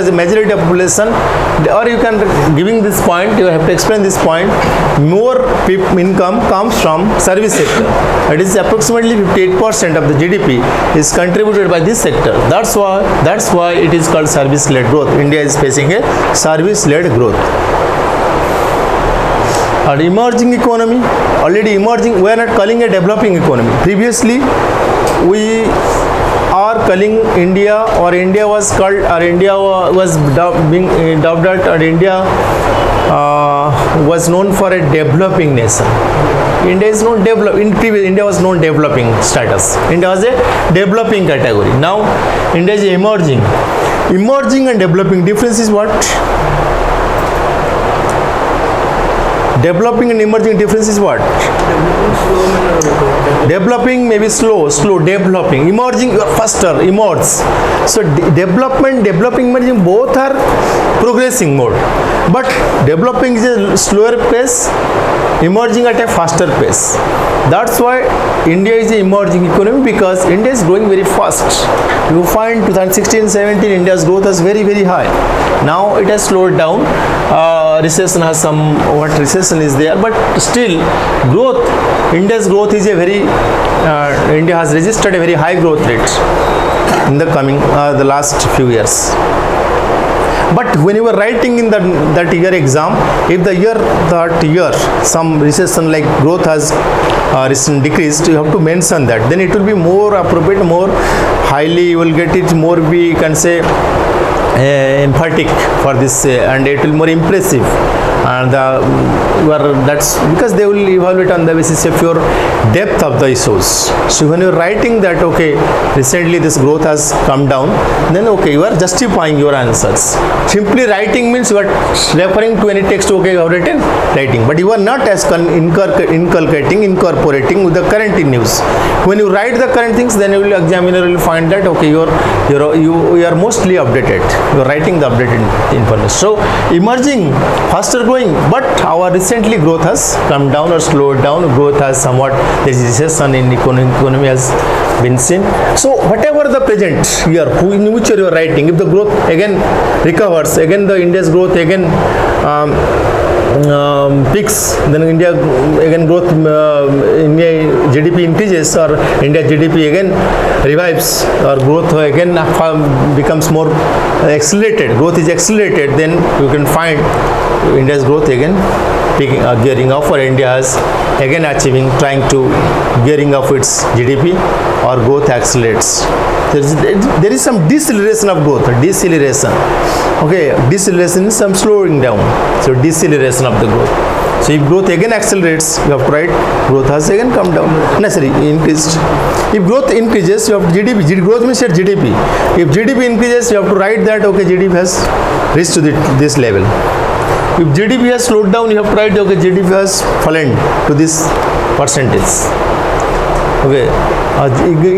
as a majority of population, or you can giving this point, you have to explain this point, more income comes from service sector. It is approximately 58% of the GDP is contributed by this sector. That's why it is called service-led growth. India is facing a service-led growth. An emerging economy, already emerging, we are not calling a developing economy. Previously, we are calling India, or India was called, or India was being dubbed at, or India was known for a developing nation. India is known in previous, India was known developing status. India was a developing category. Now India is emerging. Emerging and developing difference is what? Developing and emerging difference is what? Developing may be slow, developing. Emerging, you are faster, emerge. So developing, emerging, both are progressing mode. But developing is a slower pace, emerging at a faster pace. That's why India is an emerging economy, because India is growing very fast. You find 2016-17 India's growth was very, very high. Now it has slowed down. Recession has somewhat recession is there, but still growth, India's growth is a very, India has registered a very high growth rate in the coming, the last few years. But when you were writing in that year exam, if that year some recession like growth has decreased, you have to mention that. Then it will be more appropriate, more highly you will get it, more we can say emphatic for this, and it will more impressive. And that's because they will evaluate on the basis of your depth of the issues. So when you are writing that, okay, recently this growth has come down, then okay, you are justifying your answers. Simply writing means you are referring to any text, okay, you have written, writing, but you are not as incorporating with the current news. When you write the current things, then you will, examiner will find that, okay, you are mostly updated. You are writing the updated information. So emerging, faster growing, but our recently growth has come down or slowed down. Growth has somewhat, there is recession in economy has been seen. So whatever the present year, in which you are writing, if the growth again recovers, again the India's growth again peaks, then India again growth, India GDP increases, or India GDP again revives, or growth again becomes more accelerated, growth is accelerated, then you can find India's growth again picking, gearing up, or India is again trying to gearing up its GDP, or growth accelerates. There is some deceleration of growth, deceleration. Okay, deceleration is some slowing down. So deceleration of the growth. So if growth again accelerates, you have to write growth has again come down, necessarily increased. If growth increases, you have GDP. Growth means your GDP. If GDP increases, you have to write that, okay, GDP has reached to this level. If GDP has slowed down, you have to write, okay, GDP has fallen to this percentage. Okay,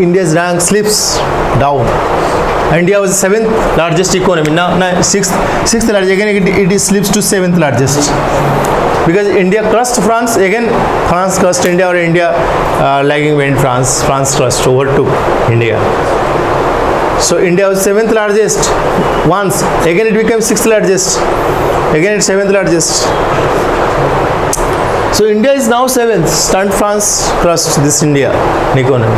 India's rank slips down. India was the 7th largest economy. Now 6th largest. Again, it slips to 7th largest. Because India crushed France. Again, France crushed India, or India lagging behind France. France crushed, overtook India. So India was 7th largest once. Again, it became 6th largest. Again, it's 7th largest. So India is now 7th. Stunned France crushed this India economy.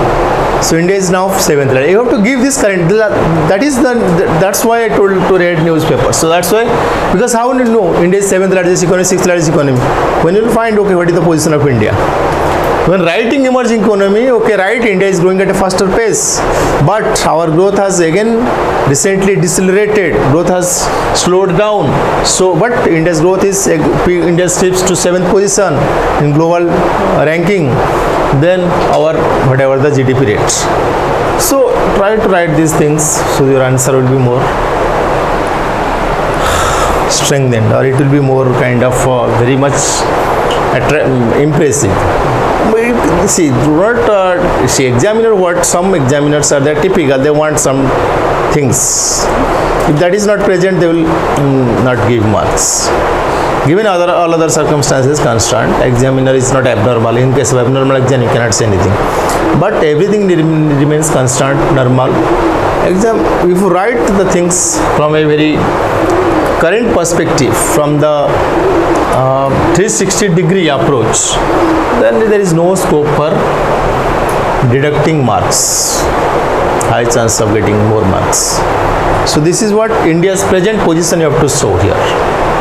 So India is now 7th. You have to give this current. That's why I told to read newspapers. So that's why, because how do you know India is 7th largest economy, 6th largest economy? When you will find, okay, what is the position of India? When writing emerging economy, okay, right, India is growing at a faster pace, but our growth has again recently decelerated. Growth has slowed down. So, but India's growth is, India slips to 7th position in global ranking. Then our whatever the GDP rates. So try to write these things, so your answer will be more strengthened, or it will be more kind of very much impressive. But see, examiner, what some examiners are, they're typical, they want some things. If that is not present, they will not give marks. Given all other circumstances constant, examiner is not abnormal. In case of abnormal exam, you cannot say anything. But everything remains constant, normal. if you write the things from a very current perspective, from the 360-degree approach, then there is no scope for deducting marks, high chance of getting more marks. So this is what India's present position you have to show here,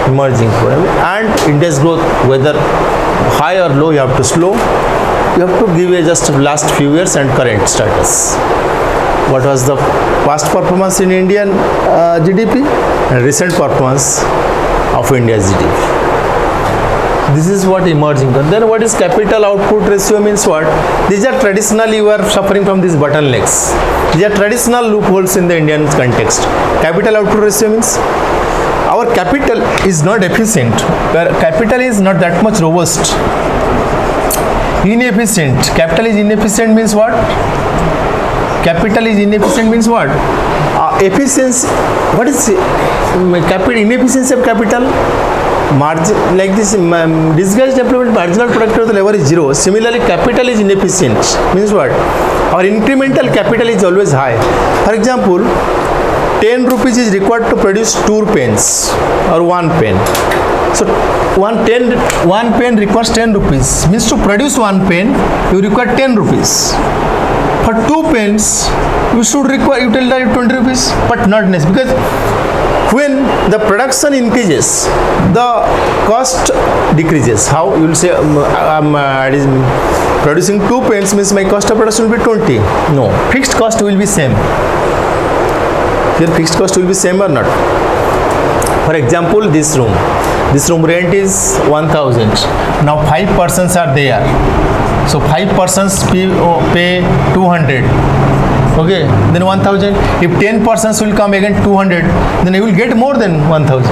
emerging problem, and India's growth, whether high or low, you have to slow. You have to give a just last few years and current status. What was the past performance in Indian GDP and recent performance of India's GDP. This is what emerging. Then what is capital output ratio means what? These are traditionally you are suffering from these bottlenecks. These are traditional loopholes in the Indian context. Capital output ratio means our capital is not efficient. Where capital is not that much robust. Inefficient. Capital is inefficient means what? Capital is inefficient means what? Efficiency. What is capital? Inefficiency of capital? Margin, like this disguised employment, marginal productivity of the labor is zero. Similarly, capital is inefficient. Means what? Our incremental capital is always high. For example, 10 rupees is required to produce 2 pens or 1 pen. So one pen requires 10 rupees. Means to produce 1 pen, you require 10 rupees. For 2 pens, you should require utilize 20 rupees, but not necessary, because when the production increases, the cost decreases. How? You will say, producing 2 pens means my cost of production will be 20. No, fixed cost will be same. Here fixed cost will be same or not? For example, this room rent is 1000. Now 5 persons are there. So 5 persons pay 200. Okay, then 1000. If 10 persons will come again 200, then you will get more than 1000.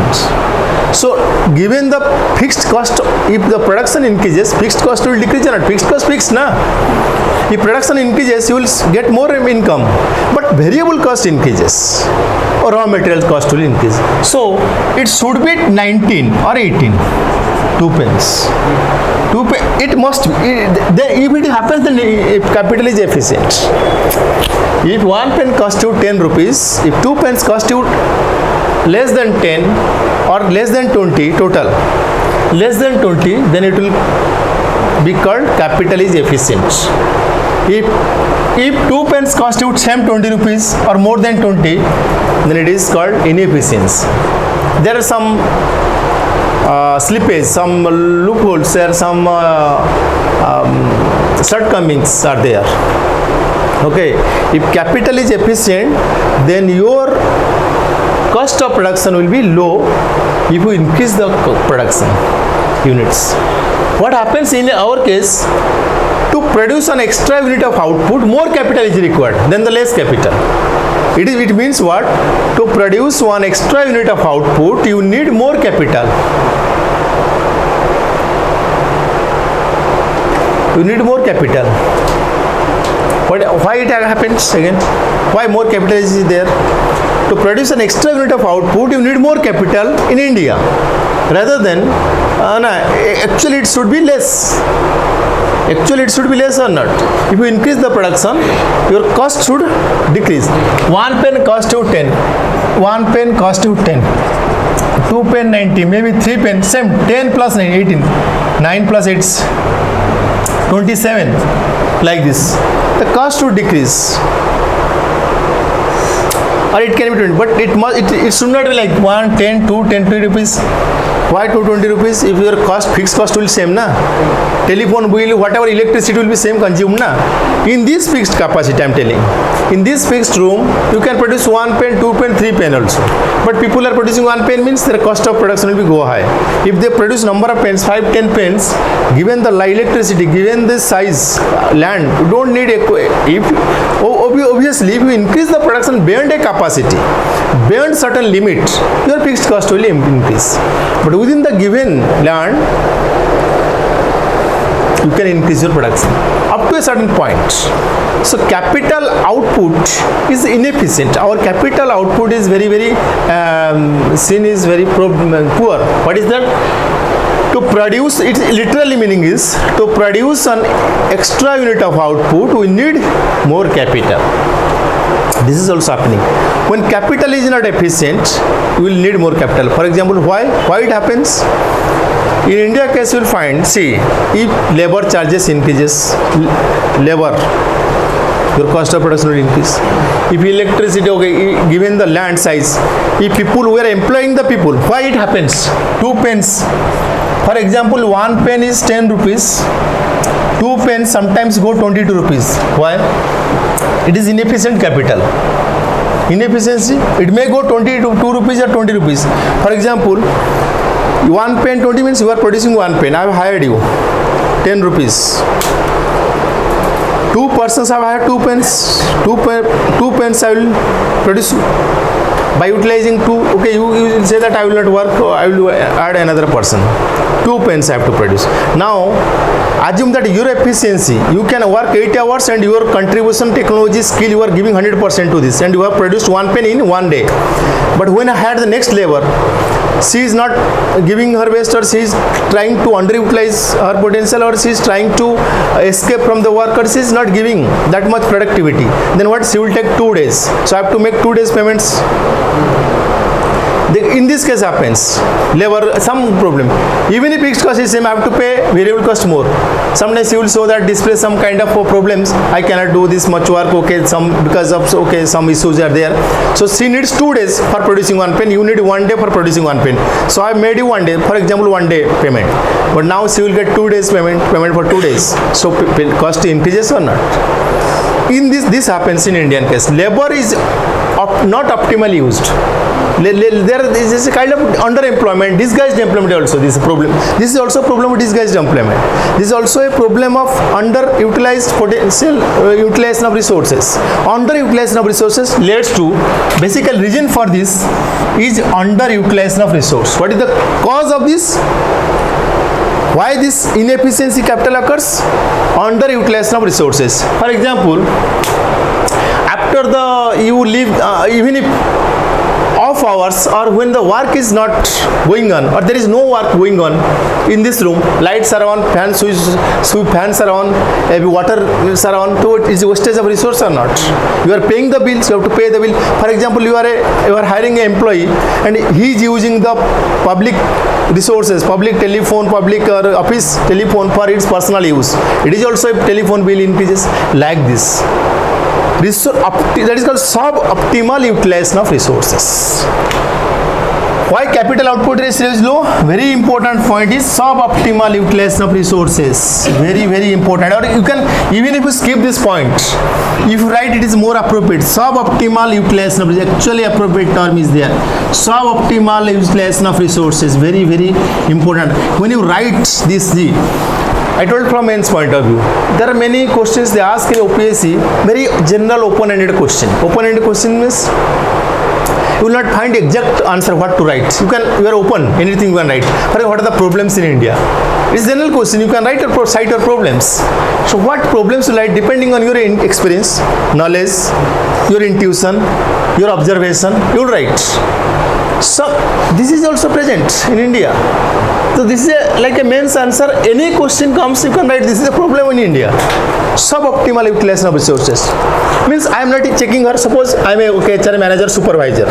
So given the fixed cost, if the production increases, fixed cost will decrease or not? Fixed cost fixed, na? If production increases, you will get more income, but variable cost increases or raw material cost will increase. So it should be 19 or 18, 2 pence. It must be. If it happens, then if capital is efficient. If 1 pen costs you 10 rupees, if 2 pens cost you less than 10 or less than 20 total, less than 20, then it will be called capital is efficient. If 2 pens cost you same 20 rupees or more than 20, then it is called inefficiency. There are some slippage, some loopholes, there are some shortcomings are there. Okay, if capital is efficient, then your cost of production will be low if you increase the production units. What happens in our case, to produce an extra unit of output, more capital is required than the less capital. It means what? To produce one extra unit of output, you need more capital. You need more capital. Why it happens again? Why more capital is there? To produce an extra unit of output, you need more capital in India. Rather than, actually it should be less. Actually it should be less or not? If you increase the production, your cost should decrease. 1 pen cost you 10. 1 pen cost you 10. 2 pen 90, maybe 3 pen, same, 10 plus 9, 18. 9 plus 8 is 27, like this. The cost should decrease. Or it can be 20, but it should not be like 1, 10, 2, 10, 20 rupees. Why 220 rupees? If your fixed cost will be same, na? Telephone bill, whatever electricity will be same consumed, na? In this fixed capacity, I am telling. In this fixed room, you can produce 1 pen, 2 pen, 3 pen also. But people are producing 1 pen means their cost of production will be go high. If they produce number of pens, 5, 10 pens, given the electricity, given the size, land, you don't need obviously, if you increase the production beyond a capacity, beyond certain limit, your fixed cost will increase. But within the given land, you can increase your production up to a certain point. So capital output is inefficient. Our capital output is very seen is very poor. What is that? To produce, its literally meaning is to produce an extra unit of output, we need more capital. This is also happening. When capital is not efficient, you will need more capital. For example, why it happens? In India case, you will find, see, if labor charges increases, labor, your cost of production will increase. If electricity, okay, given the land size, if people were employing the people, why it happens? 2 pence. For example, 1 pen is 10 rupees. 2 pence sometimes go 22 rupees. Why? It is inefficient capital. Inefficiency, it may go 22 rupees or 20 rupees. For example, 1 pen 20 means you are producing 1 pen. I have hired you 10 rupees. 2 persons have hired 2 pens. 2 pens I will produce by utilizing 2. Okay, you will say that I will not work, I will add another person. 2 pens I have to produce. Now assume that your efficiency, you can work 8 hours and your contribution technology skill you are giving 100% to this, and you have produced 1 pen in 1 day. But when I had the next labor, she is not giving her best, or she is trying to underutilize her potential, or she is trying to escape from the work, or she is not giving that much productivity. Then what? She will take 2 days. So I have to make 2 days payments. In this case happens, labor, some problem. Even if fixed cost is same, I have to pay variable cost more. Sometimes you will show that display some kind of problems. I cannot do this much work, okay, because of some issues are there. So she needs 2 days for producing 1 pen. You need 1 day for producing 1 pen. So I made you 1 day, for example, 1 day payment. But now she will get 2 days payment for 2 days. So cost increases or not? In this happens in Indian case. Labor is not optimally used. There is a kind of underemployment, disguised employment also. This is a problem. This is also a problem of disguised employment. This is also a problem of underutilized potential utilization of resources. Underutilization of resources leads to, basic reason for this is underutilization of resource. What is the cause of this? Why this inefficiency capital occurs? Underutilization of resources. For example, after you leave, even if off hours, or when the work is not going on, or there is no work going on in this room, lights are on, fans are on, water is on, so it is wastage of resource or not? You are paying the bills, you have to pay the bill. For example, you are hiring an employee and he is using the public resources, public telephone, public or office telephone for its personal use. It is also, if telephone bill increases, like this. That is called suboptimal utilization of resources. Why capital output ratio is low? Very important point is suboptimal utilization of resources. Very, very important. Or you can, even if you skip this point, if you write, it is more appropriate. Suboptimal utilization of resources. Actually appropriate term is there. Suboptimal utilization of resources. Very, very important. When you write this, I told from men's point of view, there are many questions they ask in OPSC, very general open-ended question. Open-ended question means you will not find exact answer what to write. You are open, anything you can write. What are the problems in India? It's general question, you can write or cite your problems. So what problems you write depending on your experience, knowledge, your intuition, your observation, you will write. So this is also present in India. So this is like a mains answer. Any question comes, you can write this is a problem in India. Suboptimal utilization of resources. Means I am not checking her. Suppose I am a HR manager, supervisor.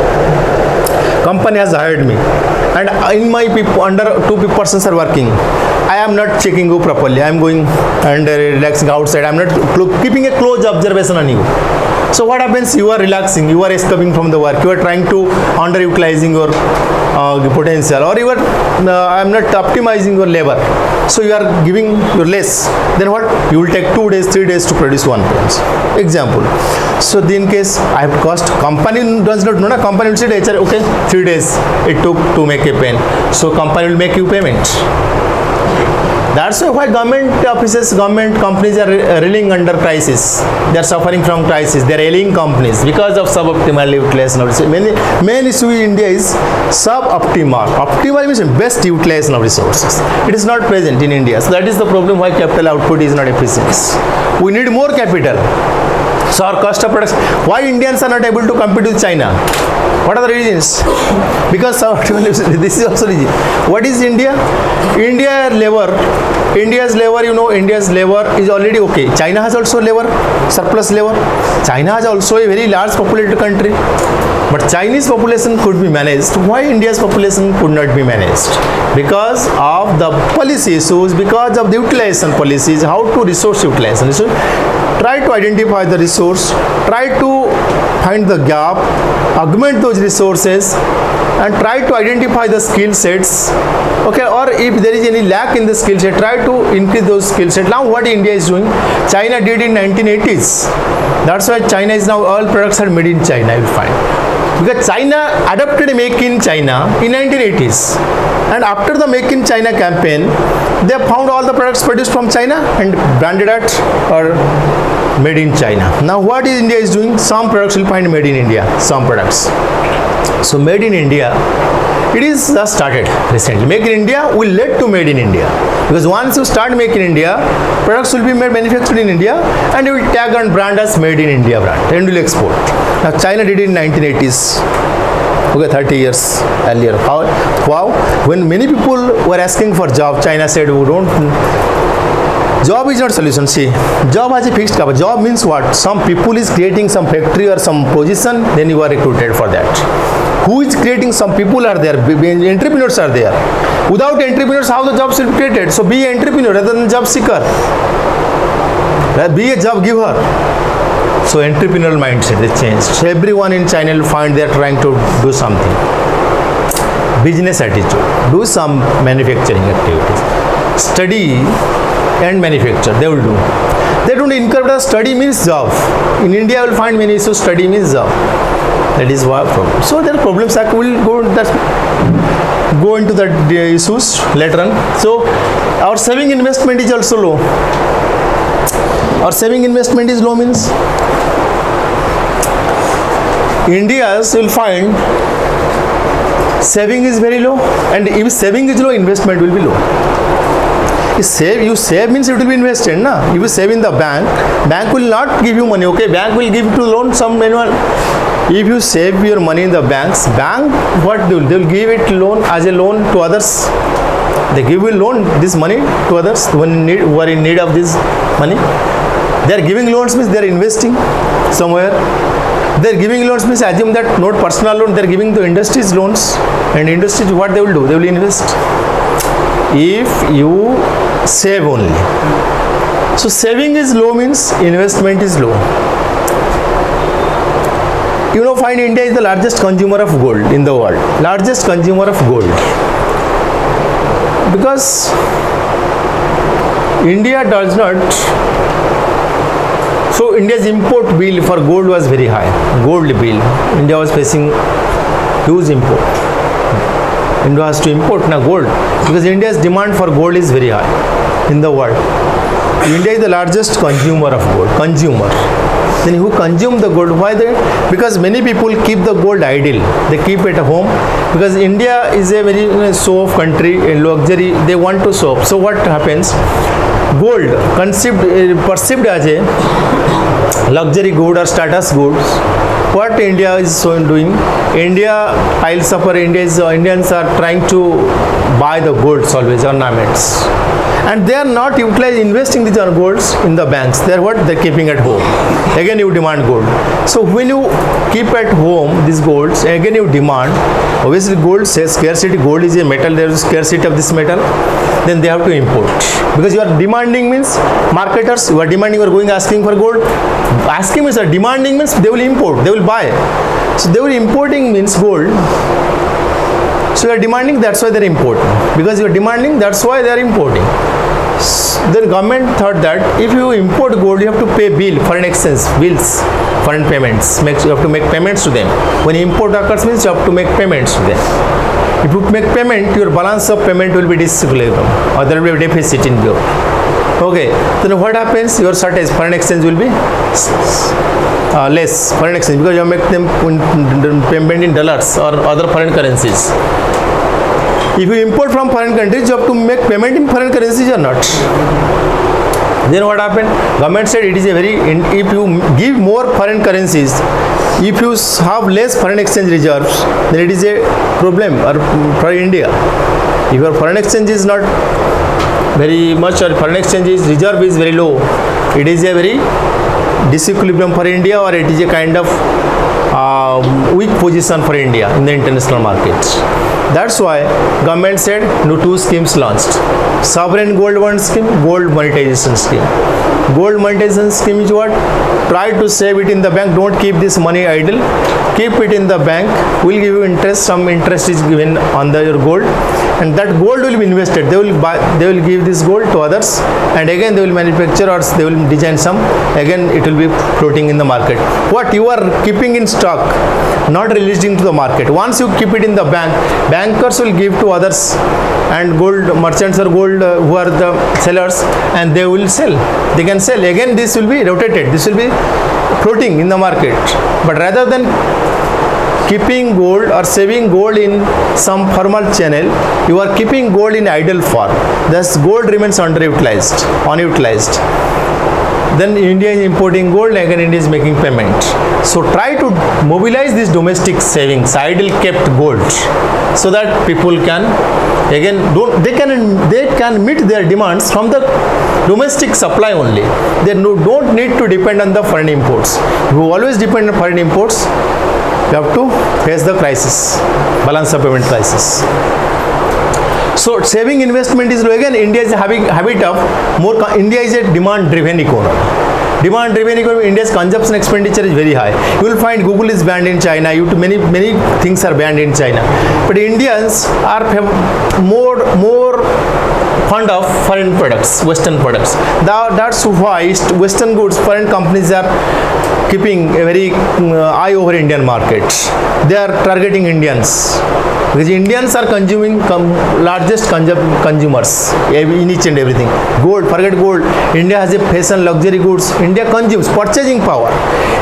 Company has hired me, and in my people, under 2 persons are working. I am not checking you properly. I am going and relaxing outside. I am not keeping a close observation on you. So what happens? You are relaxing, you are escaping from the work, you are trying to underutilizing your potential, or you are I am not optimizing your labor. So you are giving your less. Then what? You will take 2 days, 3 days to produce 1 pen. Example. So in case I have cost, company does not know. Company will say HR, okay, 3 days it took to make a pen. So company will make you payment. That's why government offices, government companies are reeling under crisis. They are suffering from crisis. They are ailing companies because of suboptimal utilization. Main issue in India is suboptimal. Optimal means best utilization of resources. It is not present in India. So that is the problem why capital output is not efficient. We need more capital. So our cost of production. Why Indians are not able to compete with China? What are the reasons? Because this is also reason. What is India? India labor India's labor, you know, India's labor is already okay. China has also labor, surplus labor. China has also a very large populated country. But Chinese population could be managed. Why India's population could not be managed? Because of the policy issues, because of the utilization policies, how to resource utilization. So try to identify the resource, try to find the gap, augment those resources, and try to identify the skill sets. Okay, or if there is any lack in the skill set, try to increase those skill sets. Now what India is doing, China did in 1980s. That's why China is now, all products are made in China, you will find. Because China adopted Make in China in 1980s, and after the Make in China campaign, they found all the products produced from China and branded at or made in China. Now what is India is doing? Some products will find made in India, some products. So made in India, it is just started recently. Make in India will lead to made in India, because once you start Make in India, products will be made manufactured in India, and you will tag and brand as made in India brand and will export. Now China did it in 1980s. Okay, 30 years earlier. How? Wow. When many people were asking for job, China said, "We don't." Job is not solution. See, job has a fixed cover. Job means what? Some people is creating some factory or some position, then you are recruited for that. Who is creating? Some people are there. Entrepreneurs are there. Without entrepreneurs, how the jobs will be created? So be an entrepreneur rather than job seeker. Be a job giver. So entrepreneurial mindset is changed. So everyone in China will find they are trying to do something. Business attitude. Do some manufacturing activities. Study and manufacture. They will do. They don't encourage study means job. In India, you will find many issues. Study means job. That is why problem. So there are problems that will go into the issues later on. So our saving investment is also low. Our saving investment is low means India's will find saving is very low, and if saving is low, investment will be low. You save means it will be invested, na? If you save in the bank will not give you money. Okay, bank will give you to loan some manual. If you save your money in the bank what they will give it loan as a loan to others. They give you loan this money to others who are in need of this money. They are giving loans means they are investing somewhere. They are giving loans means assume that not personal loan, they are giving the industries loans, and industries what they will do? They will invest. If you save only. So saving is low means investment is low. You know, find India is the largest consumer of gold in the world. Largest consumer of gold. Because India does not. So India's import bill for gold was very high. Gold bill. India was facing huge import. India has to import now gold because India's demand for gold is very high in the world. India is the largest consumer of gold. Consumer. Then who consume the gold? Why they? Because many people keep the gold idle. They keep it at home because India is a very show off country, a luxury. They want to show off. So what happens? Gold perceived as a luxury good or status goods. What India is doing? India piles up, or Indians are trying to buy the golds always, ornaments, and they are not investing these golds in the banks. They are what? They're keeping at home. Again you demand gold. So when you keep at home these golds, again you demand. Obviously gold says scarcity. Gold is a metal. There is scarcity of this metal. Then they have to import because you are demanding means marketers. You are demanding. You are going asking for gold. Asking means demanding means they will import. They will buy. So they will importing means gold. So you are demanding, that's why they are importing. Because you are demanding, that's why they are importing. Then government thought that if you import gold, you have to pay bill, foreign exchange, bills, foreign payments. You have to make payments to them. When import occurs means you have to make payments to them. If you make payment, your balance of payment will be disequilibrium, or there will be a deficit in your. Okay, then what happens? Your shortage, foreign exchange will be less, foreign exchange, because you make them payment in dollars or other foreign currencies. If you import from foreign countries, you have to make payment in foreign currencies or not. Then what happened? Government said it is a very, if you give more foreign currencies, if you have less foreign exchange reserves, then it is a problem for India. If your foreign exchange is not very much, or foreign exchange is reserve is very low. It is a very disequilibrium for India, or it is a kind of weak position for India in the international market. That's why government said no, two schemes launched: sovereign gold bond scheme, gold monetization scheme. Gold monetization scheme is what? Try to save it in the bank. Don't keep this money idle. Keep it in the bank. We'll give you interest. Some interest is given on your gold, and that gold will be invested. They will buy. They will give this gold to others, and again they will manufacture, or they will design some. Again it will be floating in the market. What you are keeping in stock, not releasing to the market. Once you keep it in the bank, bankers will give to others, and gold merchants or gold who are the sellers, and they will sell. They can sell. Again this will be rotated. This will be floating in the market. But rather than keeping gold or saving gold in some formal channel, you are keeping gold in idle form. Thus gold remains underutilized, unutilized. Then India is importing gold, again India is making payment. So try to mobilize these domestic savings, idle kept gold, so that people can again they can meet their demands from the domestic supply only. They don't need to depend on the foreign imports. If you always depend on foreign imports, you have to face the crisis, balance of payment crisis. So saving investment is low. Again, India is having habit of more. India is a demand-driven economy. Demand-driven economy. India's consumption expenditure is very high. You will find Google is banned in China. Many things are banned in China. But Indians are more fond of foreign products, Western products. That's why Western goods, foreign companies are keeping a very eye over Indian markets. They are targeting Indians, because Indians are consuming largest consumers in each and everything. Gold, forget gold. India has a fashion, luxury goods. India consumes, purchasing power.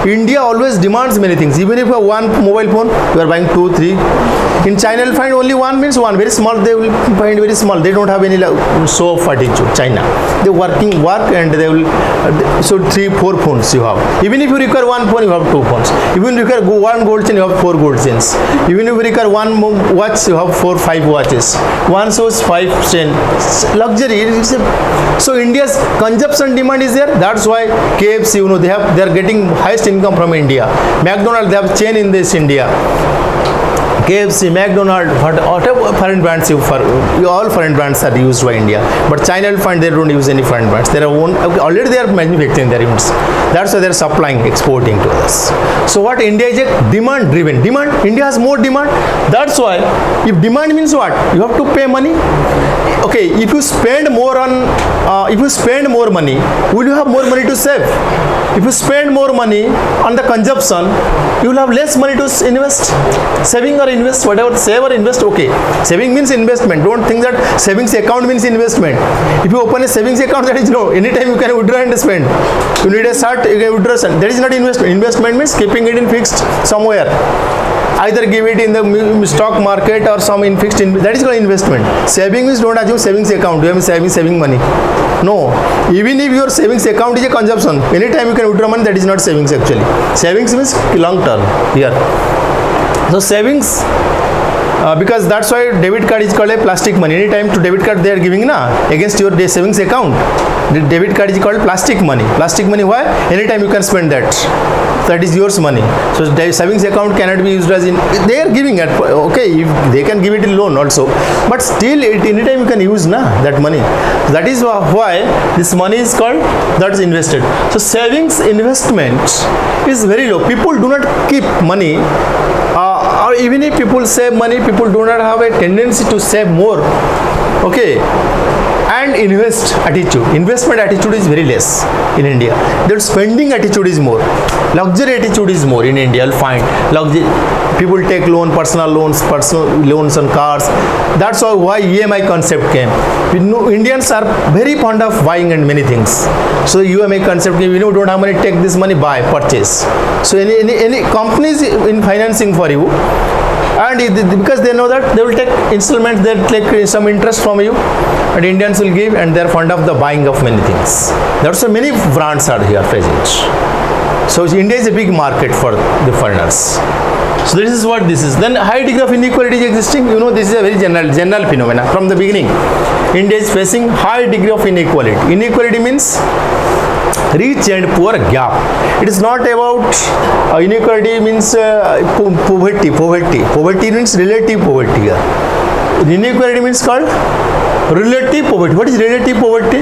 India always demands many things. Even if you have one mobile phone, you are buying 2, 3. In China, you will find only one, means one, very small. They will find very small. They don't have any show of attitude. China, they work, and they will. So 3, 4 phones you have. Even if you require one phone, you have 2 phones. Even if you require one gold chain, you have 4 gold chains. Even if you require one watch, you have 4, 5 watches. One shows 5 chain. Luxury. So India's consumption demand is there. That's why KFC, they are getting highest income from India. McDonald's, they have chain in this India. KFC, McDonald's, whatever foreign brands all foreign brands are used by India. But China will find they don't use any foreign brands. Already they are manufacturing their units. That's why they are supplying, exporting to us. So what? India is a demand-driven. India has more demand. That's why, if demand means what? You have to pay money. Okay, if you spend more money, will you have more money to save? If you spend more money on the consumption, you will have less money to invest. Saving or invest, whatever, save or invest, okay. Saving means investment. Don't think that savings account means investment. If you open a savings account, that is no. Anytime you can withdraw and spend. You need a start, you can withdraw. That is not investment. Investment means keeping it in fixed somewhere. Either give it in the stock market or some in fixed. That is called investment. Saving means don't assume savings account. You have saving money. No. Even if your savings account is a consumption, anytime you can withdraw money, that is not savings actually. Savings means long term here. So savings, because that's why debit card is called a plastic money. Anytime to debit card they are giving against your savings account. The debit card is called plastic money. Plastic money, why? Anytime you can spend that. That is yours money. So savings account cannot be used as in. They are giving it. Okay, if they can give it in loan also, but still anytime you can use that money. That is why this money is called, that is invested. So savings investment is very low. People do not keep money. Or even if people save money, people do not have a tendency to save more. Okay. And investment attitude is very less in India. Their spending attitude is more. Luxury attitude is more in India. You'll find luxury. People take personal loans on cars. That's why EMI concept came. Indians are very fond of buying and many things. So EMI concept came. Don't have money, take this money, buy, purchase. So any companies in financing for you. And because they know that they will take installments, they will take some interest from you, and Indians will give, and they are fond of the buying of many things. That's why many brands are here present. So India is a big market for the foreigners. So this is what this is. Then high degree of inequality is existing. This is a very general phenomena from the beginning. India is facing high degree of inequality. Inequality means rich and poor gap. It is not about inequality means poverty. Poverty means relative poverty here. Inequality means called relative poverty. What is relative poverty?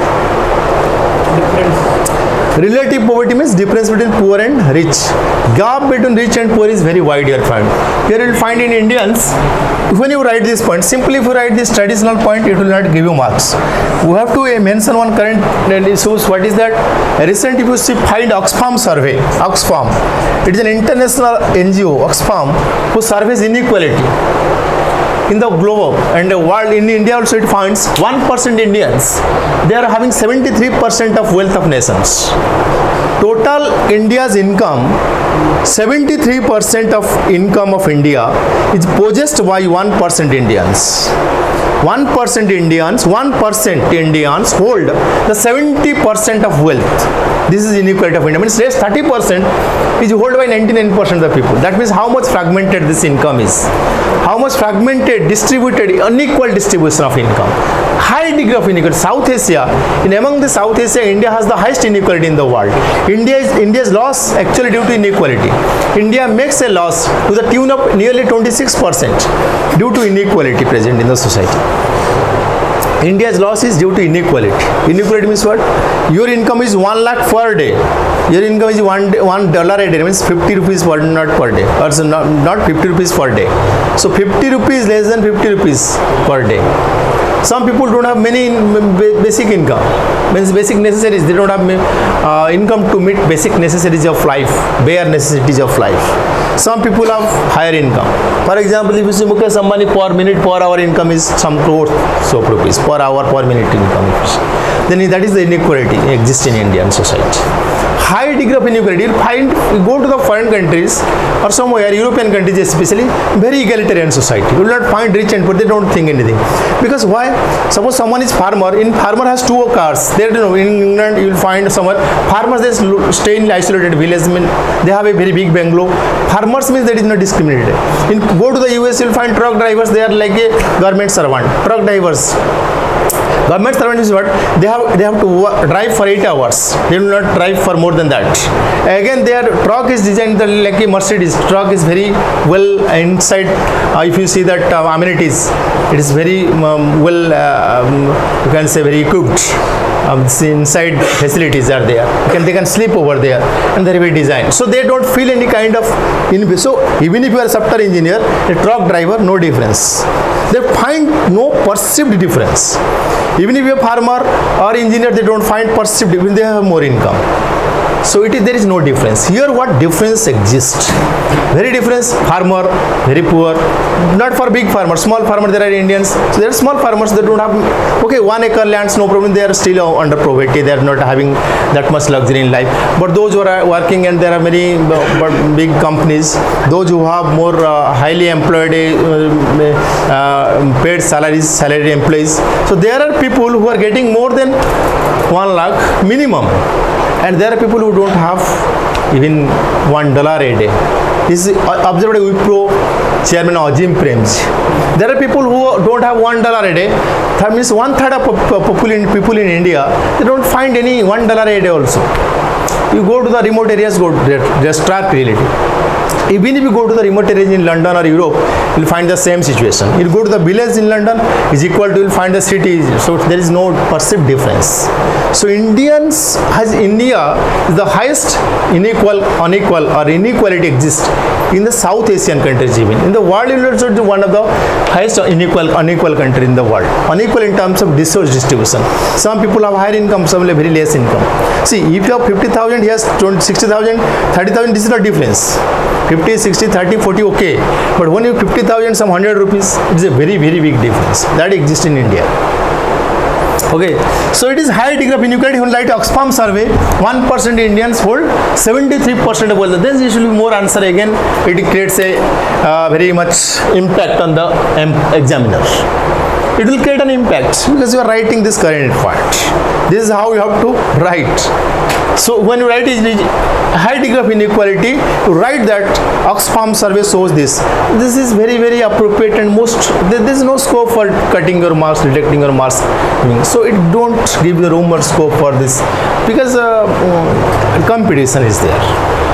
Relative poverty means difference between poor and rich. Gap between rich and poor is very wide here found. Here you will find in Indians, when you write this point, simply if you write this traditional point, it will not give you marks. We have to mention one current issues. What is that? Recent if you see find Oxfam survey, Oxfam. It is an international NGO, Oxfam, who surveys inequality in the globe and the world. In India also it finds 1% Indians, they are having 73% of wealth of nations. Total India's income, 73% of income of India is possessed by 1% Indians. 1% Indians hold the 70% of wealth. This is inequality of India. Means rest 30% is held by 99% of the people. That means how much fragmented this income is. How much fragmented, distributed, unequal distribution of income. High degree of inequality. South Asia, among the South Asia, India has the highest inequality in the world. India's loss actually due to inequality. India makes a loss to the tune of nearly 26% due to inequality present in the society. India's loss is due to inequality. Inequality means what? Your income is 1 lakh per day. Your income is $1 a day. Means 50 rupees per, not per day. Or so not 50 rupees per day. So 50 rupees less than 50 rupees per day. Some people don't have many basic income, means basic necessities. They don't have income to meet basic necessities of life, bare necessities of life. Some people have higher income. For example, if you see Mukesh Ambani per minute, per hour income is some crores of rupees per hour, per minute income. Then that is the inequality exists in Indian society. High degree of inequality. You go to the foreign countries or somewhere, European countries especially, very egalitarian society. You will not find rich and poor. They don't think anything. Because why? Suppose someone is farmer. In farmer has 2 cars. There, in England you will find somewhere farmers, they stay in isolated village. They have a very big bungalow. Farmers means that is not discriminated. Go to the US, you will find truck drivers. They are like a government servant. Truck drivers. Government servant is what? They have to drive for 8 hours. They will not drive for more than that. Again, their truck is designed like a Mercedes. Truck is very well inside. If you see that amenities, it is very well, you can say very equipped. Inside facilities are there. They can sleep over there, and they are very designed. So they don't feel any kind of. So even if you are a software engineer, a truck driver, no difference. They find no perceived difference. Even if you are a farmer or engineer, they don't find perceived. Even they have more income. So there is no difference. Here what difference exists? Very difference. Farmer, very poor. Not for big farmers. Small farmers, there are Indians. So there are small farmers that don't have, okay, 1 acre lands, no problem. They are still under poverty. They are not having that much luxury in life. But those who are working, and there are many big companies, those who have more highly employed, paid salary employees. So there are people who are getting more than 1 lakh minimum. And there are people who don't have even $1 a day. This is observed by Wipro chairman Ajim Premji. There are people who don't have $1 a day. That means 1/3 of people in India, they don't find any $1 a day also. You go to the remote areas, just stark reality. Even if you go to the remote areas in London or Europe, you will find the same situation. You go to the village in London, is equal to, you will find the city. So there is no perceived difference. So India is the highest inequality exists in the South Asian countries even. In the world, it is also one of the highest unequal country in the world. Unequal in terms of resource distribution. Some people have higher income, some have very less income. See, if you have 50,000, he has 60,000, 30,000, this is the difference. 50, 60, 30, 40, okay. But when you have 50,000, some 100 rupees, it is a very, very big difference. That exists in India. Okay, so it is high degree of inequality. When like Oxfam survey, 1% Indians hold 73% of wealth. Then there should be more answer again. It creates a very much impact on the examiner. It will create an impact because you are writing this current fact. This is how you have to write. So when you write is high degree of inequality, you write that Oxfam survey shows this. This is very, very appropriate, and there is no scope for cutting your marks, deducting your marks. So it don't give the room or scope for this, because competition is there.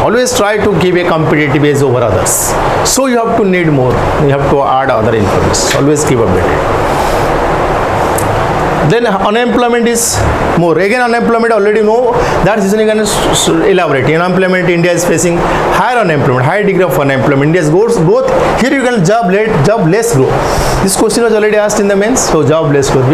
Always try to give a competitive edge over others. So you have to need more. You have to add other information. Always keep updated. Then unemployment is more. Again, unemployment already know that is going to elaborate. Unemployment, India is facing higher unemployment, high degree of unemployment. India's growth here you can job less growth. This question was already asked in the mains. So job less growth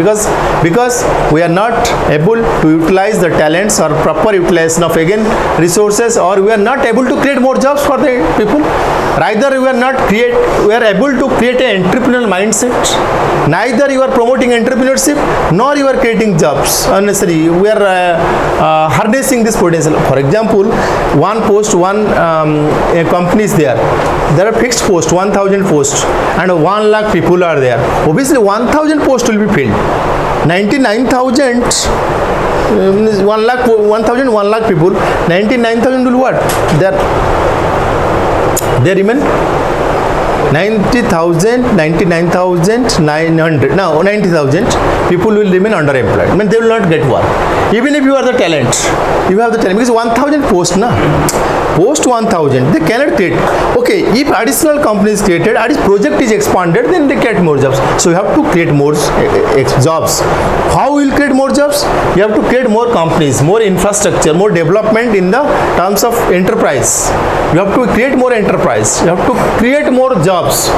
because we are not able to utilize the talents or proper utilization of again resources, or we are not able to create more jobs for the people. Rather we are able to create an entrepreneurial mindset. Neither you are promoting entrepreneurship nor you are creating jobs unnecessary. We are harnessing this potential. For example, one post, company is there. There are fixed posts, 1,000 posts, and 1 lakh people are there. Obviously, 1,000 posts will be filled. 99,000, 1 lakh people, 99,000 will what? They remain 90,000, 99,900. Now 90,000 people will remain underemployed. I mean, they will not get work. Even if you are the talent, you have the talent, because 1,000 post 1,000, they cannot create. Okay, if additional company is created, and this project is expanded, then they get more jobs. So you have to create more jobs. How will create more jobs? You have to create more companies, more infrastructure, more development in the terms of enterprise. You have to create more enterprise. You have to create more jobs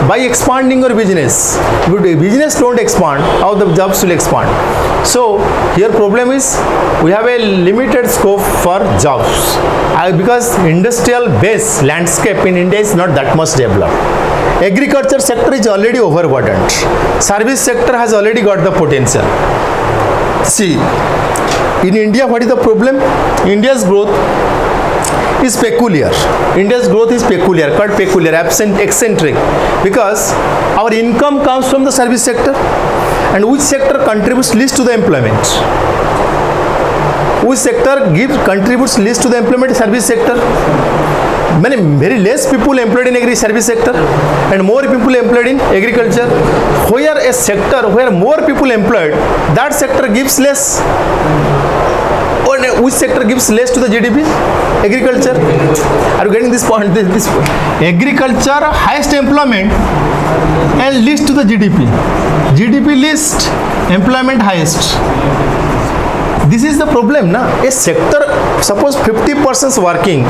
by expanding your business. If the business don't expand, how the jobs will expand? So here problem is we have a limited scope for jobs because industrial base landscape in India is not that much developed. Agriculture sector is already overburdened. Service sector has already got the potential. See, in India, what is the problem? India's growth is peculiar. India's growth is peculiar, called peculiar, eccentric, because our income comes from the service sector. And which sector contributes least to the employment? Which sector contributes least to the employment? Service sector. Very less people employed in service sector and more people employed in agriculture. Where a sector where more people employed, that sector gives less. Or which sector gives less to the GDP? Agriculture. Are you getting this point? This point. Agriculture highest employment and least to the GDP. GDP least, employment highest. This is the problem, na? A sector, suppose 50 persons working,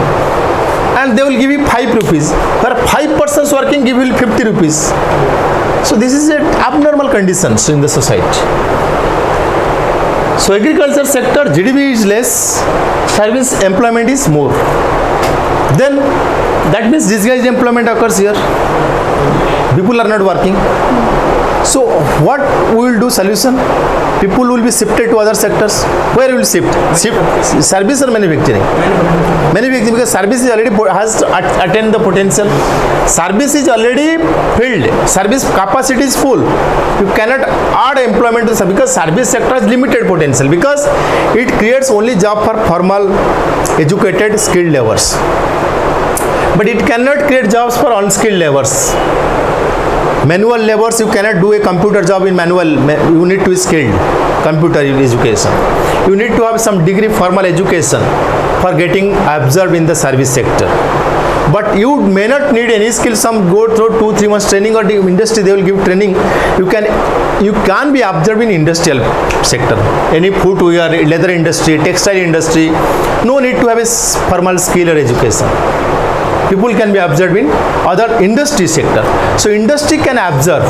and they will give you 5 rupees. Where 5 persons working, give you 50 rupees. So this is an abnormal conditions in the society. So agriculture sector GDP is less, service employment is more. Then that means disguised employment occurs here. People are not working. So what we will do? Solution: people will be shifted to other sectors. Where will shift? Service or manufacturing? Manufacturing, because service is already has attained the potential. Service is already filled. Service capacity is full. You cannot add employment to service because service sector has limited potential, because it creates only job for formal, educated, skilled laborers. But it cannot create jobs for unskilled laborers. Manual laborers, you cannot do a computer job in manual. You need to be skilled. Computer education. You need to have some degree formal education for getting absorbed in the service sector. But you may not need any skill. Some go through 2-3 months training, or the industry they will give training. You can be absorbed in industrial sector. Any footwear, leather industry, textile industry. No need to have a formal skill or education. People can be absorbed in other industry sector. So industry can absorb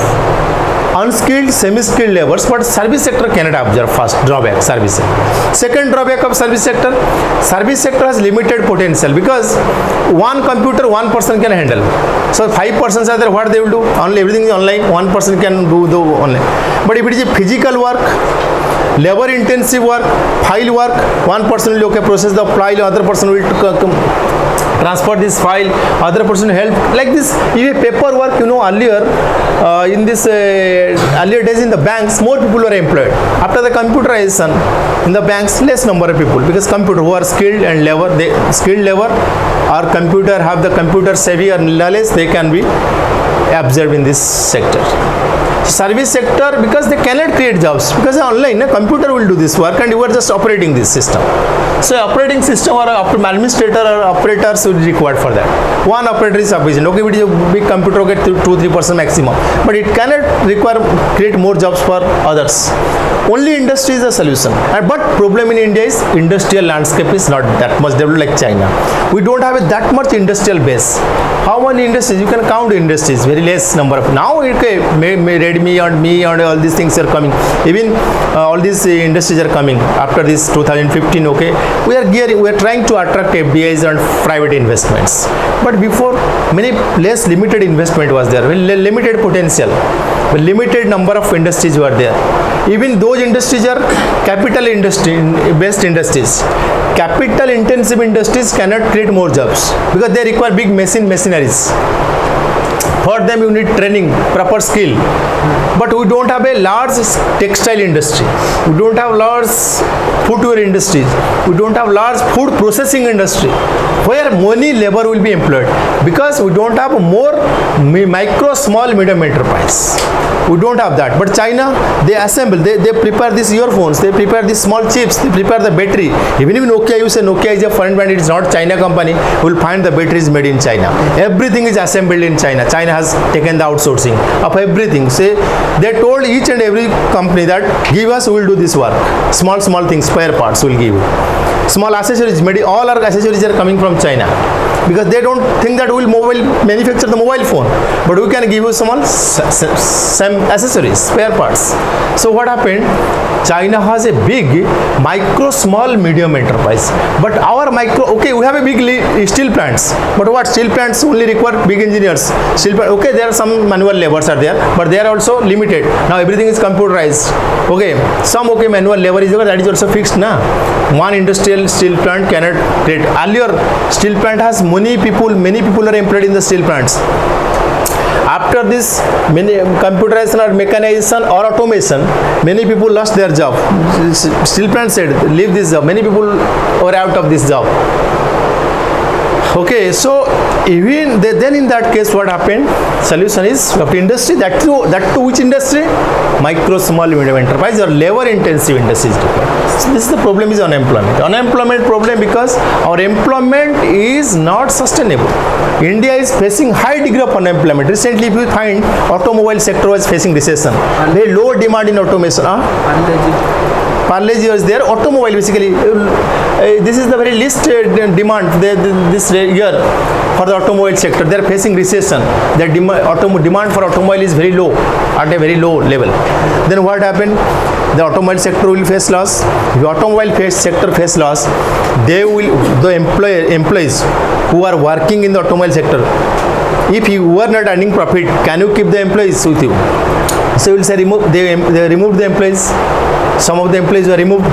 unskilled, semi-skilled laborers, but service sector cannot absorb. First drawback, service sector. Second drawback of service sector has limited potential, because one computer one person can handle. So 5 persons are there, what they will do? Only everything is online, one person can do the online. But if it is a physical work, labor intensive work, file work, one person will process the file, other person will transfer this file, other person help, like this. If paperwork, earlier in this earlier days in the banks, more people were employed. After the computerization in the banks, less number of people, because computer who are skilled and skilled labor or computer have the computer savvy or knowledge, they can be absorbed in this sector. Service sector, because they cannot create jobs, because online a computer will do this work and you are just operating this system. So operating system or administrator or operators will be required for that. One operator is sufficient. Okay, it is a big computer, okay, 2-3% maximum, but it cannot create more jobs for others. Only industry is a solution. But problem in India is industrial landscape is not that much developed like China. We don't have that much industrial base. How many industries? You can count industries, very less number of. Now, okay, Redmi and me and all these things are coming. Even all these industries are coming after this 2015. Okay, we are trying to attract FDIs and private investments. But before, many less limited investment was there, limited potential, limited number of industries were there. Even those industries are capital industry based industries. Capital intensive industries cannot create more jobs because they require big machineries. For them you need training, proper skill. But we don't have a large textile industry. We don't have large footwear industries. We don't have large food processing industry where money labor will be employed, because we don't have more micro, small, medium enterprise. We don't have that. But China, they assemble, they prepare these earphones, they prepare these small chips, they prepare the battery. Even if Nokia, you say Nokia is a foreign brand, it is not China company, you will find the batteries made in China. Everything is assembled in China. China has taken the outsourcing of everything. Say, they told each and every company that give us, we will do this work. Small things, spare parts we will give you. Small accessories, all our accessories are coming from China, because they don't think that we will manufacture the mobile phone, but we can give you some accessories, spare parts. So what happened? China has a big micro, small, medium enterprise, but our micro, okay, we have a big steel plants, but what steel plants only require big engineers. Steel plant, okay, there are some manual labors are there, but they are also limited. Now everything is computerized. Okay, some okay manual labor is there, that is also fixed. Na one industrial steel plant cannot create. Earlier steel plant has many people are employed in the steel plants. After this many computerization or mechanization or automation, many people lost their job. Steel plant said leave this job. Many people were out of this job. Okay, so even then in that case what happened? Solution is of industry, that to which industry? Micro, small, medium enterprise or labor intensive industries. So this is the problem is unemployment. Unemployment problem because our employment is not sustainable. India is facing high degree of unemployment. Recently, if you find automobile sector was facing recession, very low demand in automation. Parleji was there. Automobile basically, this is the very least demand this year for the automobile sector. They are facing recession. Their demand for automobile is very low, at a very low level. Then what happened? The automobile sector will face loss. If the automobile sector face loss, they will, the employees who are working in the automobile sector, if you were not earning profit, can you keep the employees with you? So you will say they removed the employees. Some of the employees were removed.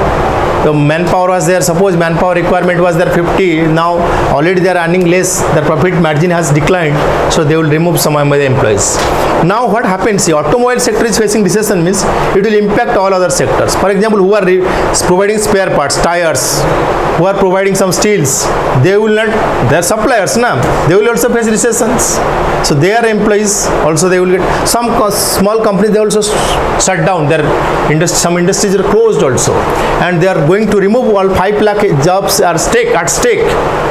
The manpower was there. Suppose manpower requirement was there 50. Now already they are earning less. The profit margin has declined. So they will remove some of the employees. Now what happens? The automobile sector is facing recession, means it will impact all other sectors. For example, who are providing spare parts, tires, who are providing some steels, they will not, they are suppliers now. They will also face recessions. So their employees also they will get, some small companies they also shut down their industry. Some industries are closed also, and they are going to remove all 5 lakh jobs are at stake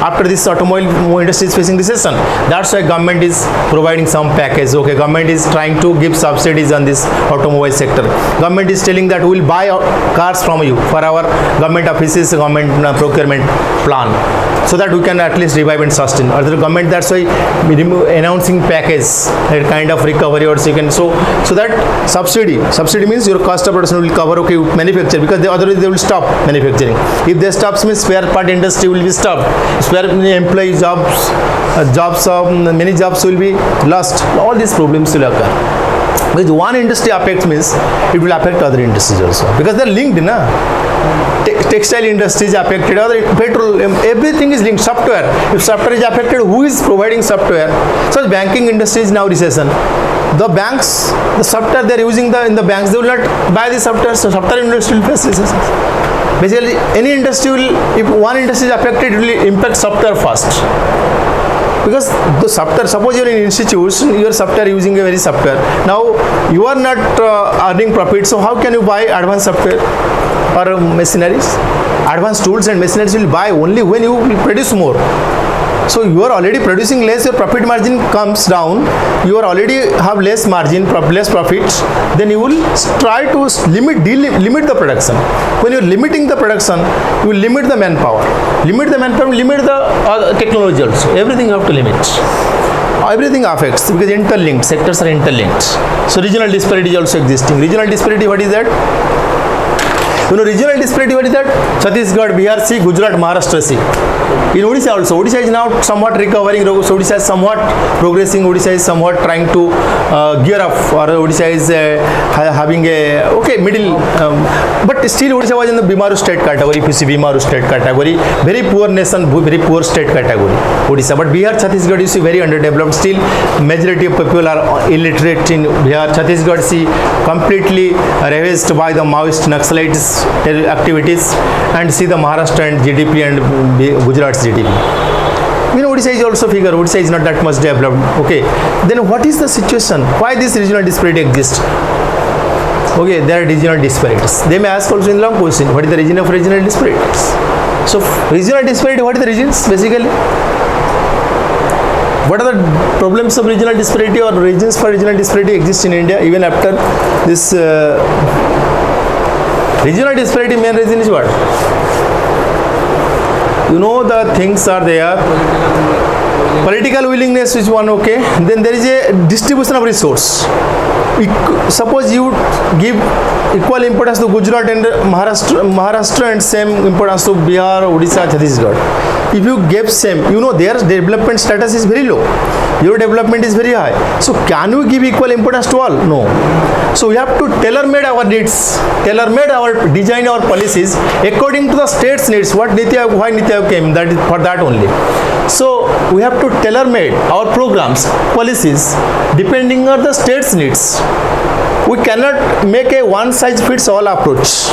after this automobile industry is facing recession. That's why government is providing some package. Okay, government is trying to give subsidies on this automobile sector. Government is telling that we will buy cars from you for our government offices, government procurement plan, so that we can at least revive and sustain. Or the government, that's why announcing package, a kind of recovery, or second. So that subsidy means your cost of production will cover, okay, manufacture, because otherwise they will stop manufacturing. If they stop, means spare part industry will be stopped. Spare employee jobs of many jobs will be lost. All these problems will occur. Because one industry affects means it will affect other industries also. Because they are linked, na? Textile industry is affected, other petrol, everything is linked. Software. If software is affected, who is providing software? So the banking industry is now recession. The banks, the software they are using in the banks, they will not buy the software. So software industry will face recession. Basically, any industry will, if one industry is affected, it will impact software first. Because the software, suppose you are in institution, your software using a very software. Now you are not earning profit, so how can you buy advanced software or machineries? Advanced tools and machineries will buy only when you produce more. So you are already producing less, your profit margin comes down, you are already have less margin, less profits, then you will try to limit the production. When you are limiting the production, you will limit the manpower. Limit the manpower, limit the technology also. Everything you have to limit. Everything affects because interlinked, sectors are interlinked. So regional disparity is also existing. Regional disparity, what is that? You know, regional disparity, what is that? Chhattisgarh, Bihar, see, Gujarat, Maharashtra, see. In Odisha also, Odisha is now somewhat recovering, so Odisha is somewhat progressing, Odisha is somewhat trying to gear up, or Odisha is having a, okay, middle, but still Odisha was in the Bimaru state category, if you see Bimaru state category, very poor nation, very poor state category, Odisha. But Bihar, Chhattisgarh, you see, very underdeveloped, still majority of people are illiterate in Bihar. Chhattisgarh, see, completely ravaged by the Maoist Naxalites activities, and see the Maharashtra and GDP and Gujarat's GDP. You know, Odisha is also figure, Odisha is not that much developed. Okay, then what is the situation? Why this regional disparity exists? Okay, there are regional disparities. They may ask also in long question, what is the region of regional disparities? So, regional disparity, what are the regions basically? What are the problems of regional disparity or regions for regional disparity exist in India even after this regional disparity? Main reason is what? You know, the things are there. Political willingness is one, okay. Then there is a distribution of resource. Suppose you give equal importance to Gujarat and Maharashtra and same importance to Bihar, Odisha, Chhattisgarh. If you give same, you know their development status is very low. Your development is very high. So can you give equal importance to all? No. So we have to tailor-made our needs, tailor-made our design, our policies according to the state's needs. What Niti Aayog, why Niti Aayog came, that is for that only. So we have to tailor-made our programs, policies depending on the state's needs. We cannot make a one-size-fits-all approach.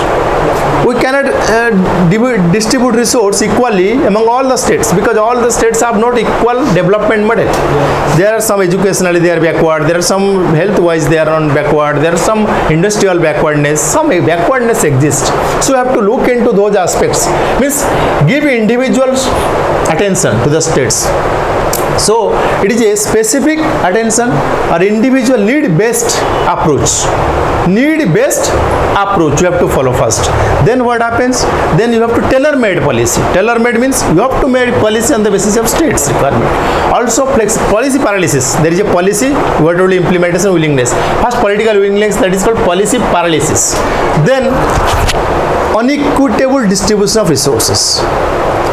We cannot distribute resource equally among all the states because all the states have not equal development model. There are some educationally they are backward, there are some health-wise they are on backward, there are some industrial backwardness, some backwardness exists. So we have to look into those aspects. Means give individuals attention to the states. So it is a specific attention or individual need-based approach. Need-based approach you have to follow first. Then what happens? Then you have to tailor-made policy. Tailor-made means you have to make policy on the basis of state's requirement. Also policy paralysis. There is a policy, what will implementation willingness. First political willingness, that is called policy paralysis. Then unequitable distribution of resources.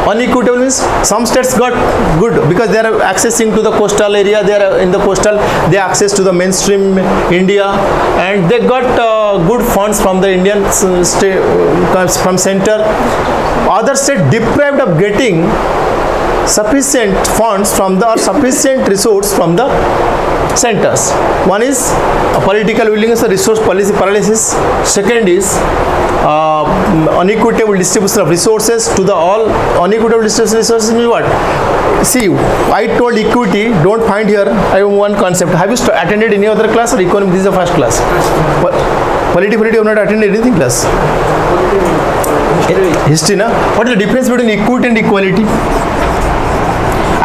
Unequitable means some states got good because they are accessing to the coastal area, they are in the coastal, they access to the mainstream India and they got good funds from the Indian state, from center. Other state deprived of getting sufficient funds from the or sufficient resource from the centers. One is political willingness or resource policy paralysis. Second is unequitable distribution of resources to the all. Unequitable distribution of resources means what? See, I told equity, don't find here, I have one concept. Have you attended any other class or economics? This is the first class. Political, you have not attended anything class? History, na? What is the difference between equity and equality?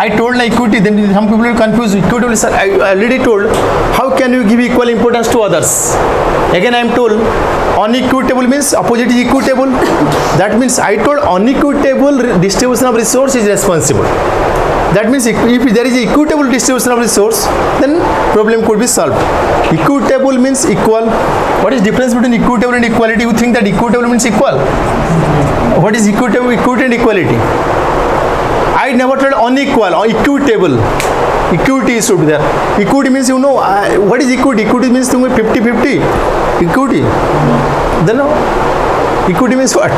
I told equity, then some people are confused. Equity, sir, I already told. How can you give equal importance to others? Again, I am told unequitable means opposite is equitable. That means I told unequitable distribution of resource is responsible. That means if there is equitable distribution of resource, then problem could be solved. Equitable means equal. What is difference between equitable and equality? You think that equitable means equal? What is equitable, equity and equality? I never told unequal or equitable. equity should be there. Equity means, what is equity? Equity means 50-50. Equity. Then no. Equity means what?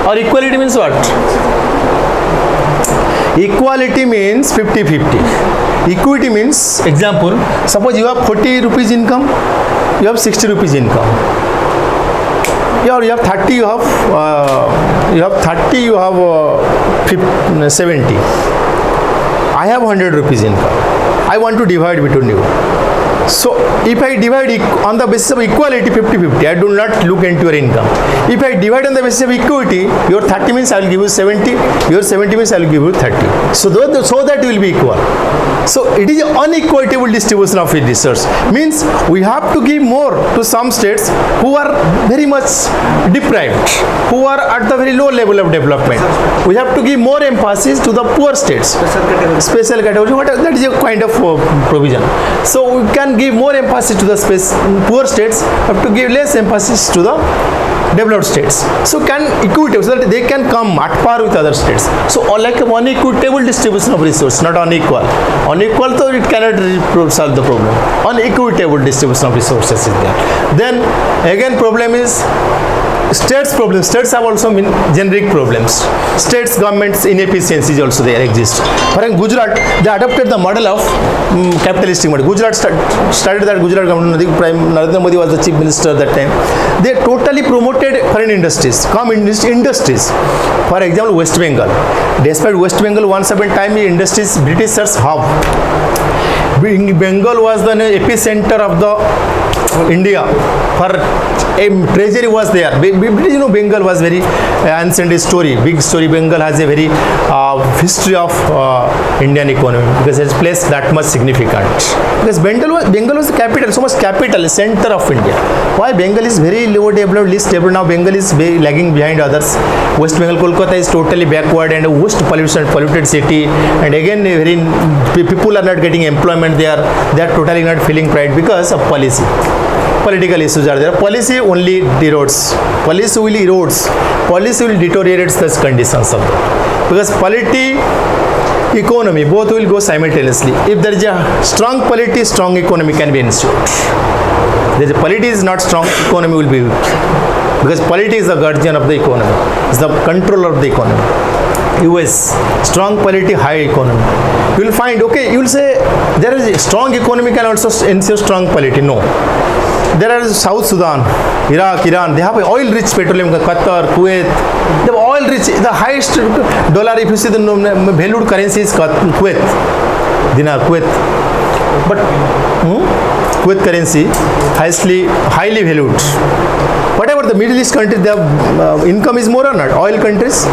Or equality means what? Equality means 50-50. Equity means, example, suppose you have 40 rupees income, you have 60 rupees income. You have 30, you have 70. I have 100 rupees income. I want to divide between you. So if I divide on the basis of equality 50-50, I do not look into your income. If I divide on the basis of equity, your 30 means I will give you 70, your 70 means I will give you 30. So that will be equal. So it is unequitable distribution of resource. Means we have to give more to some states who are very much deprived, who are at the very low level of development. We have to give more emphasis to the poor states. Special category. That is a kind of provision. So we can give more emphasis to the poor states, have to give less emphasis to the developed states. So can equitable, so that they can come at par with other states. So like one equitable distribution of resource, not unequal. Unequal, so it cannot solve the problem. Unequitable distribution of resources is there. Then again problem is states problem. States have also generic problems. States governments inefficiencies also there exist. For example, Gujarat, they adopted the model of capitalistic model. Gujarat started that. Gujarat government, Narendra Modi was the chief minister at that time. They totally promoted foreign industries, industries. For example, West Bengal. Despite West Bengal once upon a time industries Britishers have. Bengal was the epicenter of the India. For a treasury was there. Bengal was very ancient story, big story. Bengal has a very history of Indian economy because it's placed that much significant. Because Bengal was the capital, so much capital, center of India. Why Bengal is very low developed, least developed now? Bengal is very lagging behind others. West Bengal, Kolkata is totally backward and a worst polluted city. And again, people are not getting employment there. They are totally not feeling pride because of policy. Political issues are there. Policy only erodes. Policy will erodes. Policy will deteriorate such conditions of that. Because polity, economy, both will go simultaneously. If there is a strong polity, strong economy can be ensured. If the polity is not strong, economy will be weak. Because polity is the guardian of the economy. It's the controller of the economy. US, strong polity, high economy. You will find, okay, you will say there is a strong economy can also ensure strong polity. No. There are South Sudan, Iraq, Iran, they have oil-rich petroleum, Qatar, Kuwait, they have oil-rich, the highest dollar, if you see the valued currency is Kuwait, dinar, Kuwait. But Kuwait currency, highly valued. Whatever the Middle East countries, their income is more or not, oil countries.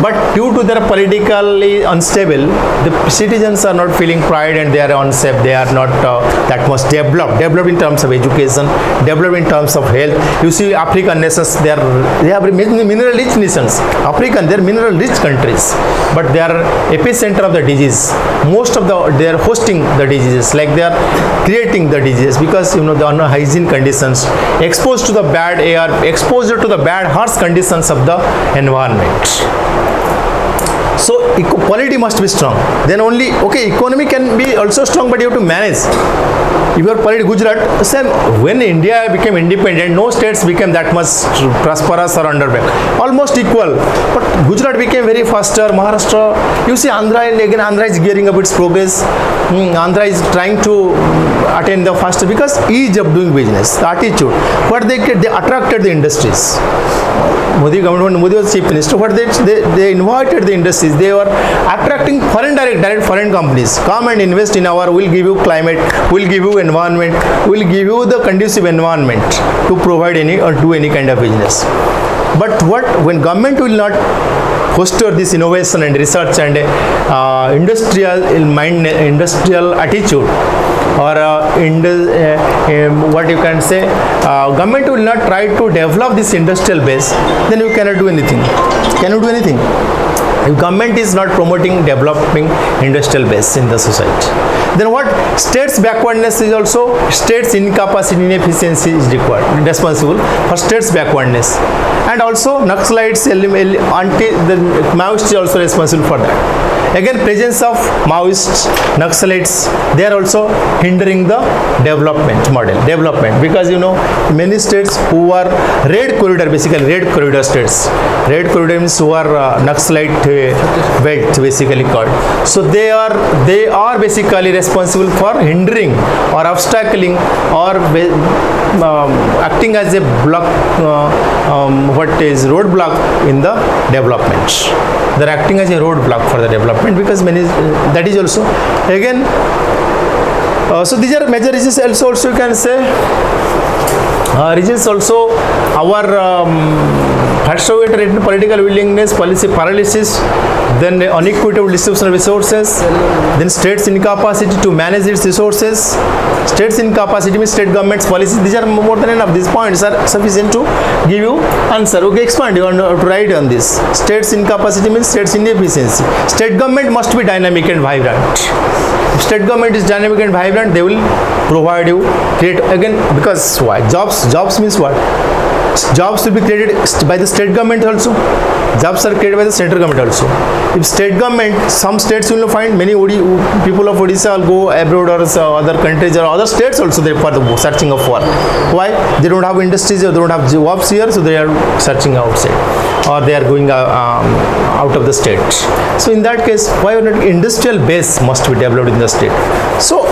But due to their politically unstable, the citizens are not feeling pride and they are unsafe. They are not that much developed in terms of education, developed in terms of health. You see African nations, they are mineral-rich nations. African, they are mineral-rich countries. But they are epicenter of the disease. Most of they are hosting the diseases, like they are creating the diseases because the unhygiene conditions, exposed to the bad air, exposed to the bad harsh conditions of the environment. So polity must be strong. Then only, okay, economy can be also strong, but you have to manage. If your polity, Gujarat, same, when India became independent, no states became that much prosperous or underdeveloped. Almost equal. But Gujarat became very faster. Maharashtra, you see Andhra, again Andhra is gearing up its progress. Andhra is trying to attain the faster because ease of doing business, the attitude. What they attracted the industries. Modi was chief minister. What they invited the industries. They were attracting direct foreign companies. Come and invest in we'll give you climate, we'll give you environment, we'll give you the conducive environment to provide any or do any kind of business. But when government will not foster this innovation and research and industrial attitude, or what you can say, government will not try to develop this industrial base, then you cannot do anything. Can you do anything? If government is not promoting developing industrial base in the society, then what? States backwardness is also, states incapacity, inefficiency is responsible for states backwardness. And also Naxalites, the Maoists is also responsible for that. Again, presence of Maoists, Naxalites, they are also hindering the development model, because you know many states who are red corridor, basically red corridor states. Red corridor means who are Naxalite belt, basically called. So they are basically responsible for hindering or obstacling or acting as a block, roadblock in the development. They are acting as a roadblock for the development, because many, that is also again. So these are major reasons. Also you can say reasons also our fluctuating political willingness, policy paralysis, then unequitable distribution of resources, then states' incapacity to manage its resources. States' incapacity means state government's policies. These are more than enough. These points are sufficient to give you answer. Okay, expand. You want to write on this. States' incapacity means states' inefficiency. State government must be dynamic and vibrant. If state government is dynamic and vibrant, they will provide you, create again, because why? Jobs means what? Jobs will be created by the state government also. Jobs are created by the central government also. If state government, some states will find many people of Odisha will go abroad or other countries or other states also there for the searching of work. Why? They don't have industries or they don't have jobs here, so they are searching outside or they are going out of the state. So in that case, why not industrial base must be developed in the state? So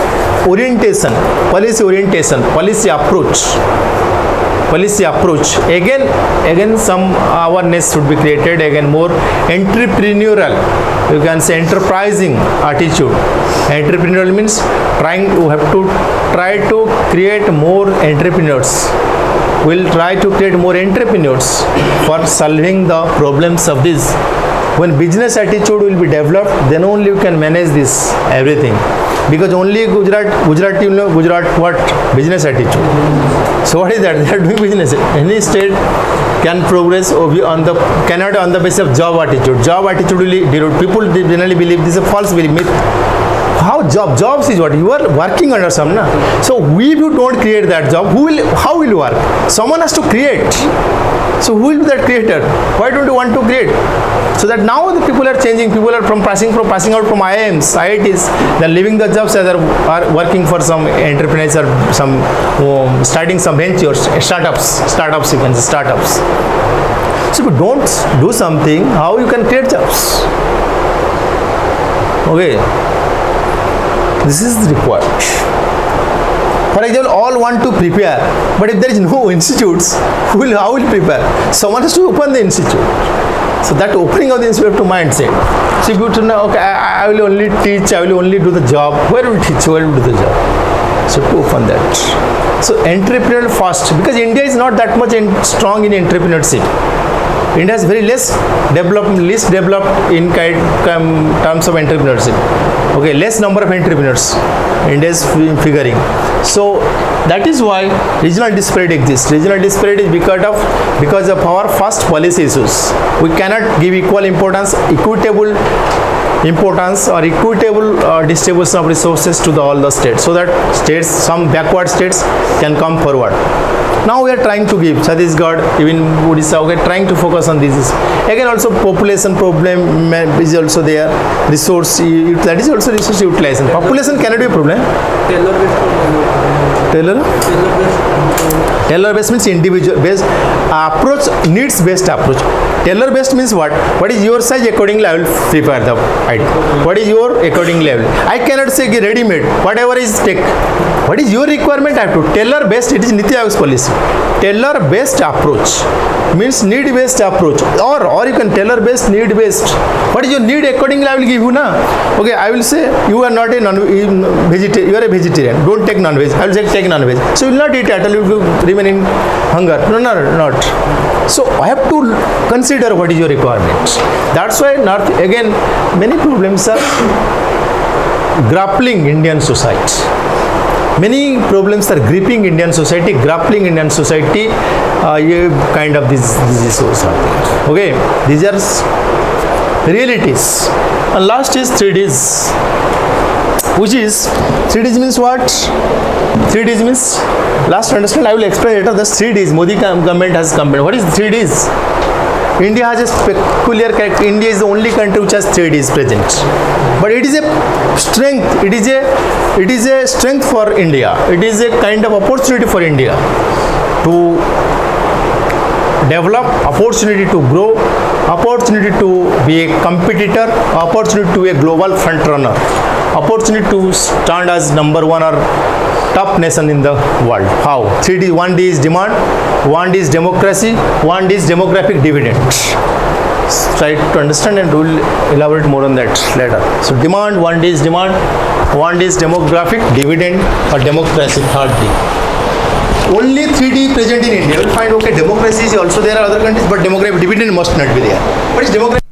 orientation, policy approach, again some awareness should be created, again more entrepreneurial, you can say enterprising attitude. Entrepreneurial means try to create more entrepreneurs. We'll try to create more entrepreneurs for solving the problems of this. When business attitude will be developed, then only you can manage this everything. Because only Gujarat, you know, Gujarat what? Business attitude. So what is that? They are doing business. Any state can progress cannot on the basis of job attitude. Job attitude will, people generally believe this is a false belief, myth. How jobs is what? You are working under some, na? So if you don't create that job, how will you work? Someone has to create. So who will be that creator? Why don't you want to create? So that now the people are changing. People are passing out from IIMs, IITs. They are leaving the jobs and are working for some entrepreneurs or some starting some ventures, startups. You can say startups. So if you don't do something, how you can create jobs? Okay, this is required. For example, all want to prepare, but if there is no institutes, how will prepare? Someone has to open the institute. So that opening of the institute to mindset. So if you to know, okay, I will only teach, I will only do the job. Where will teach? Where will do the job? So to open that. So entrepreneurial first, because India is not that much strong in entrepreneurship. India is very least developed in terms of entrepreneurship. Okay, less number of entrepreneurs. India is figuring. So that is why regional disparity exists. Regional disparity is because of our first policy issues. We cannot give equal importance, equitable or equitable distribution of resources to all the states, so that some backward states can come forward. Now we are trying to give Chhattisgarh, even Odisha, we are trying to focus on this. Again, also population problem is also there. That is also resource utilization. Population cannot be a problem. Tailor based means individual based approach, needs based approach. Tailor based means what? What is your size? Accordingly, I will prepare the item. What is your according level? I cannot say ready made. Whatever is take. What is your requirement? I have to tailor based. It is Niti Aayog's policy. Tailor based approach means need based approach, or you can tailor based, need based. What is your need? Accordingly, I will give you na. Okay, I will say you are not a vegetarian. You are a vegetarian. Don't take non-veg. I will say take non-veg. So you will not eat at all. You will remain in hunger. No, not. So I have to consider what is your requirement. That's why again many problems are grappling Indian society. Many problems are gripping Indian society, grappling Indian society. Kind of these issues are there. Okay, these are realities. And last is 3Ds, which is 3Ds means what? 3Ds means last understand. I will explain later. The 3Ds Modi government has come. What is 3Ds? India has a peculiar character. India is the only country which has 3D is present. But it is a strength. It is a strength for India. It is a kind of opportunity for India to develop, opportunity to grow, opportunity to be a competitor, opportunity to be a global front runner, opportunity to stand as number one or top nation in the world. How? 3D, 1D is demand, 1D is democracy, 1D is demographic dividend. Try to understand and we'll elaborate more on that later. So demand, 1D is demand, 1D is demographic dividend or democracy, 3rd. Only 3D present in India. You will find, okay, democracy is also there in other countries, but demographic dividend must not be there. What is demographic?